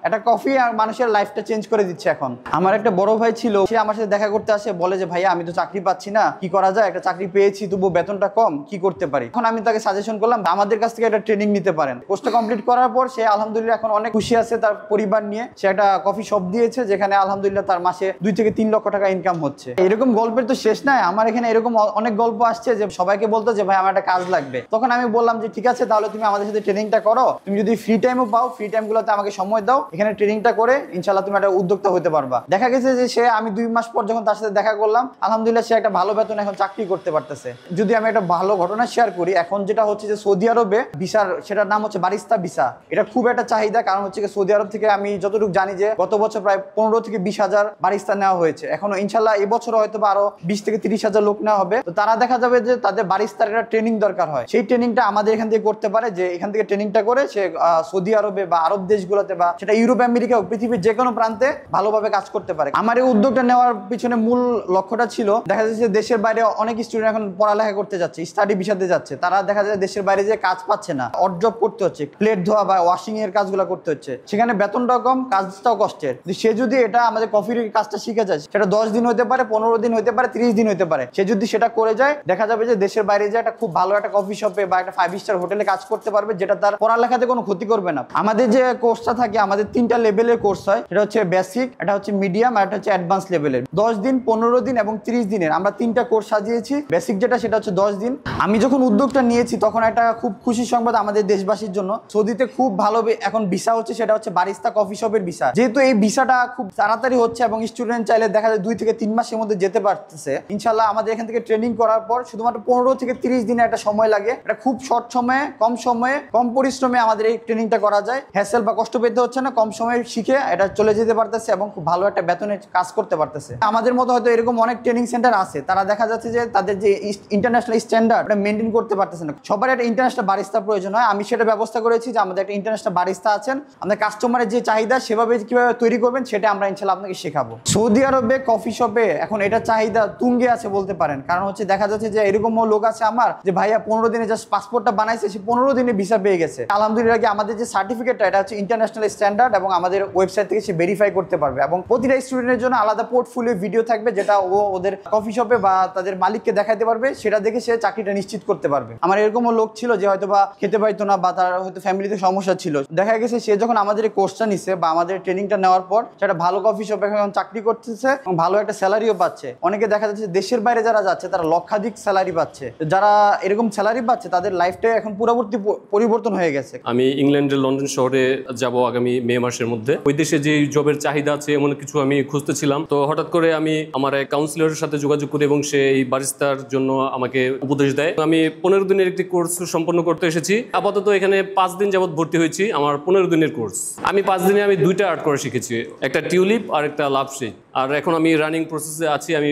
একটা কফি আর মানুষের লাইফটা চেঞ্জ করে দিচ্ছে। এখন আমার একটা বড় ভাই ছিল, সে আমার সাথে দেখা করতে আসে, বলে যে ভাইয়া আমি তো চাকরি পাচ্ছি না, কি করা যায়, একটা চাকরি পেয়েছি তবু বেতনটা কম, কি করতে পারি। এখন আমি তাকে সাজেশন করলাম আমাদের কাছ থেকে একটা ট্রেনিং নিতে পারেন। কোর্সটা কমপ্লিট করার পর সে আলহামদুলিল্লাহ এখন অনেক খুশি আছে, তার পরিবার নিয়ে সে একটা কফি শপ দিয়েছে, যেখানে আলহামদুলিল্লাহ তার মাসে 2 থেকে 3 লক্ষ টাকা ইনকাম হচ্ছে। এরকম গল্পের তো শেষ নাই। আমার এখানে এরকম অনেক গল্প আসছে যে সবাইকে বলতো যে ভাই আমার একটা কাজ লাগবে, তখন আমি বললাম যে ঠিক আছে তাহলে তুমি আমাদের সাথে ট্রেনিংটা করো, তুমি যদি ফ্রি টাইমও পাও ফ্রি টাইম গুলোতে আমাকে সময় দাও, এখানে ট্রেনিংটা করে ইনশাল্লাহ তুমি একটা উদ্যোক্তা হতে পারবা। দেখা গেছে যে সে আমি 2 মাস পর যখন তার সাথে দেখা করলাম, আলহামদুলিল্লাহ সে একটা ভালো বেতন এখন চাকরি করতে পারতেছে। যদি আমি একটা ভালো ঘটনা শেয়ার করি, এখন যেটা হচ্ছে যে সৌদি আরবে ভিসার, সেটার নাম হচ্ছে বারিস্তা ভিসা, এটা খুব একটা চাহিদা। কারণ হচ্ছে সৌদি আরব থেকে আমি যতটুকু জানি যে গত বছর প্রায় 15 থেকে 20 হাজার বারিস্তা নেওয়া হয়েছে, এখনো ইনশাল্লাহ এবছর হয়তো আরো 20 থেকে 30 হাজার লোক নেওয়া হবে। তো তারা দেখা যাবে যে তাদের বারিস্তার একটা ট্রেনিং দরকার হয়, সেই ট্রেনিংটা আমাদের এখান থেকে করতে পারে, যে এখান থেকে ট্রেনিংটা করে সে সৌদি আরবে বা আরব দেশগুলোতে বা সেটা ইউরোপ আমেরিকা পৃথিবীর যে কোনো প্রান্তে ভালোভাবে কাজ করতে পারে। আমার এই উদ্যোগটা নেওয়ার পিছনে মূল লক্ষ্যটা ছিল, দেখা যাচ্ছে দেশের বাইরে অনেক স্টুডেন্ট এখন পড়ালেখা করতে যাচ্ছে, স্টাডি ভিসাতে যাচ্ছে, তারা দেখা যায় দেশের বাইরে যে কাজ পাচ্ছে না, অড জব করতে হচ্ছে, প্লেট ধোয়া বা ওয়াশিং এর কাজগুলো করতে হচ্ছে, সেখানে বেতনটাও কম, কাজটাও কষ্টের। সে যদি এটা আমাদের কফির কাজটা শিখে যায়, সেটা 10 দিন হতে পারে, 15 দিন হতে পারে, 30 দিন হতে পারে, সে যদি সেটা করে যায়, দেখা যাবে যে দেশের বাইরে যে একটা খুব ভালো একটা কফি শপে বা একটা 5 স্টার হোটেলে কাজ করতে পারবে, যেটা তার পড়ালেখাতে কোনো ক্ষতি করবে না। আমাদের যে কোর্সটা থাকে, আমাদের 3টা লেভেলের কোর্স হয়, সেটা হচ্ছে বেসিক, এটা হচ্ছে মিডিয়াম, আর এটা হচ্ছে অ্যাডভান্স লেভেলের। 10 দিন, 15 দিন এবং 30 দিনের আমরা 3টা কোর্স সাজিয়েছি। বেসিক যেটা, সেটা হচ্ছে 10 দিন। আমি যখন উদ্যোগটা নিয়েছি তখন একটা খুব খুশি সংবাদ আমাদের দেশবাসীর জন্য, সৌদিতে খুব ভালো এখন ভিসা হচ্ছে, সেটা হচ্ছে বারিস্তা কফি শপের ভিসা। যেহেতু এই ভিসাটা খুব তাড়াতাড়ি হচ্ছে এবং স্টুডেন্ট চাইলে দেখা যায় 2 থেকে 3 মাসের মধ্যে যেতে পারতেছে, ইনশাল্লাহ আমাদের এখান থেকে ট্রেনিং করার পর শুধুমাত্র 15 থেকে 30 দিনের একটা সময় লাগে। এটা খুব শর্ট সময়ে, কম পরিশ্রমে আমাদের এই ট্রেনিংটা করা যায়। হ্যাসেল বা কষ্ট পেতে হচ্ছে না, কম সময়ে শিখে এটা চলে যেতে পারতেছে এবং খুব ভালো একটা বেতনে কাজ করতে পারতেছে। আমাদের মতো হয়তো এরকম অনেক ট্রেনিং সেন্টার আছে, তারা দেখা যাচ্ছে যে তাদের যে ইন্টারন্যাশনাল স্ট্যান্ডার্ড এটা মেনটেন করতে পারতেছে না। সবার একটা ইন্টারন্যাশনাল বারিস্তা প্রয়োজন হয়। আমি সেটা ব্যবস্থা করেছি যে আমাদের একটা ইন্টারন্যাশনাল বারিস্তা আছেন, আমাদের কাস্টমারের যে চাহিদা সেভাবে কিভাবে তৈরি করবেন সেটা আমরা ইনশাল্লাহ আপনাকে শেখাবো। সৌদি আরবে কফি শপে এখন এটা চাহিদা তুঙ্গে আছে বলতে পারেন। কারণ হচ্ছে দেখা যাচ্ছে যে এরকমও লোক আছে আমার, যে ভাইয়া 15 দিনে জাস্ট পাসপোর্টটা বানাইছে, সে 15 দিনে ভিসা পেয়ে গেছে। আলহামদুলিল্লাহ আমাদের যে সার্টিফিকেটটা, এটা হচ্ছে ইন্টারন্যাশনাল স্ট্যান্ডার্ড এবং আমাদের ওয়েবসাইট থেকে সে ভেরিফাই করতে পারবে। এবং প্রতিটা স্টুডেন্টের জন্য আলাদা পোর্টফোলিও ভিডিও থাকবে, যেটা ওদের কফি শপে বা তাদের মালিককে দেখাতে পারবে, সেটা দেখে সে চাকরিটা নিশ্চিত করতে পারবে। আমার এরকমও লোক ছিল যে হয়তো বা খেতে পাইতো না বা তার হয়তো ফ্যামিলিতে সমস্যা ছিল, দেখা গেছে সে যখন আমাদের এই কোর্সটা নিছে বা আমাদের ট্রেনিংটা নেওয়ার পর সেটা ভালো কফি শপে এখন চাকরি করতেছে এবং ভালো একটা স্যালারিও পাচ্ছে। অনেকে দেখা যাচ্ছে দেশের বাইরে যারা যাচ্ছে তারা লক্ষাধিক স্যালারি পাচ্ছে। যারা এরকম স্যালারি পাচ্ছে তাদের লাইফটাই এখন পুরোপুরি পরিবর্তন হয়ে গেছে। আমি ইংল্যান্ডের লন্ডন শহরে যাব আগামী মে মাসের মধ্যে। ওই দেশে যে জবের চাহিদা আছে এমন কিছু আমি খুঁজতেছিলাম। তো হঠাৎ করে আমি আমার এক কাউন্সিলরের সাথে যোগাযোগ করি এবং সে এই বারিস্তার জন্য আমাকে উপদেশ দেয়। আমি 15 দিনের একটি কোর্স সম্পন্ন করতে এসেছি। আপাতত এখানে 5 দিন যাবত ভর্তি হয়েছি। আমার 15 দিনের কোর্স। আমি 5 দিনে আমি 2টা আর্ট করা শিখেছি, একটা টিউলিপ আর একটা লাভ শেপ। আর এখন আমি রানিং প্রসেসে আছি, আমি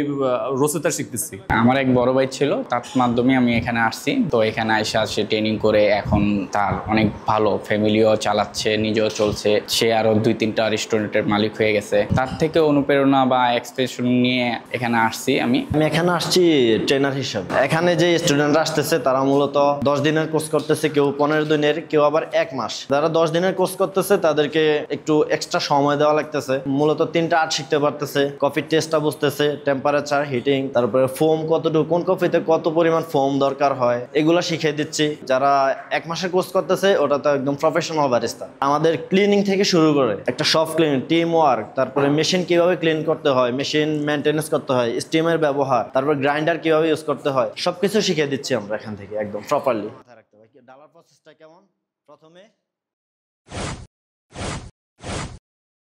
রোসেতা শিখতেছি। আমার এক বড় ভাই ছিল, তার মাধ্যমে আমি এখানে আসছি। তো এখানে এসে সে ট্রেনিং করে এখন তার অনেক ভালো ফ্যামিলিও চালাচ্ছে, নিজেও চলছে। সে আরো 2-3টা রেস্টুরেন্টের মালিক হয়ে গেছে। তার থেকে অনুপ্রেরণা বা এক্সপ্রেশন নিয়ে এখানে আসছি। আমি এখানে আসছি ট্রেনার হিসাবে। এখানে যে স্টুডেন্টরা আসতেছে তারা মূলত 10 দিনের কোর্স করতেছে, কেউ 15 দিনের, কেউ আবার 1 মাস। যারা 10 দিনের কোর্স করতেছে তাদেরকে একটু এক্সট্রা সময় দেওয়া লাগতেছে। মূলত 3টা আর্ট শিখতে পারতেছে, কফির টেস্টটা বুঝতেছে, টেম্পারেচার, হিটিং, তারপরে ফোম কতটুকু, কোন কফিতে কত পরিমাণ ফোম দরকার হয়, এগুলো শিখিয়ে দিচ্ছি। যারা 1 মাসের কোর্স করতেছে ওটা তো একদম প্রফেশনাল বারিস্তা। আমাদের ক্লিনিং থেকে শুরু করে একটা শপ ক্লিনিং, টিম ওয়ার্ক, তারপরে মেশিন কিভাবে ক্লিন করতে হয়, মেশিন মেনটেন্যান্স করতে হয়, স্টিমের ব্যবহার, তারপর গ্রাইন্ডার কিভাবে ইউজ করতে হয়, সবকিছু শিখিয়ে দিচ্ছি আমরা এখান থেকে একদম প্রপারলি। ডালার প্রসেসটা কেমন? প্রথমে